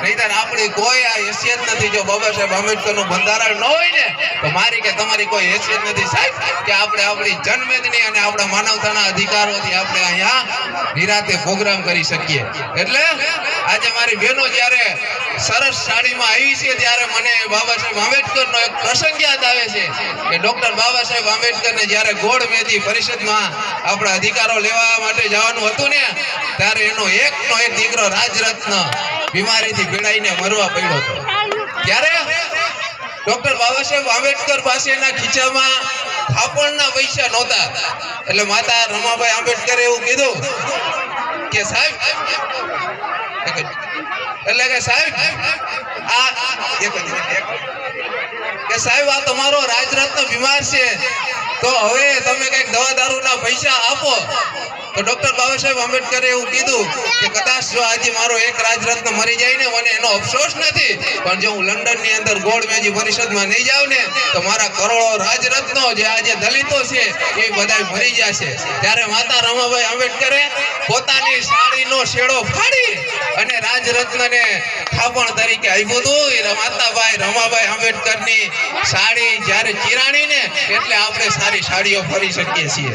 નહીતર આપણી કોઈ આ હેસિયત નથી. જો બાબા સાહેબ આંબેડકરનું બંધારણ ન હોય ને તો મારી કે તમારી કોઈ હેસિયત નથી સાહેબ કે આપણે આપણી જન્મેદની અને આપણા માનવતાના અધિકારોથી આપણે અહીંયા નિરાતે પ્રોગ્રામ કરી શકીએ. એટલે આજે મારી બહેનો જ્યારે સરસ સાડીમાં આવી છે ત્યારે મને બાબા સાહેબ આંબેડકરનો એક પ્રસંગ યાદ આવે છે કે ડોક્ટર બાબા સાહેબ આંબેડકરને જ્યારે ગોળ મેજી પરિષદમાં આપણા અધિકારો લેવા માટે જવાનું હતું ને ત્યારે એનો એકનો એક દીકરો રાજરત્ન બીમારીથી પીડાઈને મરવા પડ્યો હતો. ત્યારે ડોક્ટર બાબા સાહેબ આંબેડકર પાસે એના ખીચામાં થાપણના પૈસા નહોતા. એટલે માતા રમાબાઈ આંબેડકરે એવું કીધું કે સાહેબ એટલે કે સાહેબ આ તમારો રાજરત્ન બીમાર છે તો હવે તમે કઈક દવા દારૂના પૈસા આપો. તો ડોક્ટર બાબા સાહેબ આંબેડકરે એવું કીધું કે કદાચ જો આજે મારો એક રાજરત્ન મરી જાય ને મને એનો અફસોસ નથી, પણ જો હું લંડનની અંદર ગોળ મેજી પરિષદમાં નહીં જાઉં ને તો મારા કરોડો રાજરત્નો જે આજે દલિતો છે એ બધા મરી જશે. ત્યારે માતા રમાબાઈ આંબેડકરે પોતાની સાડીનો શેડો ફાડી અને રાજરત્નને થાપણ તરીકે આપ્યું હતું. માતાભાઈ રમાબાઈ આંબેડકરની સાડી જ્યારે ચિરાણી ને એટલે આપણે સારી સાડીઓ ફરી શકીએ છીએ.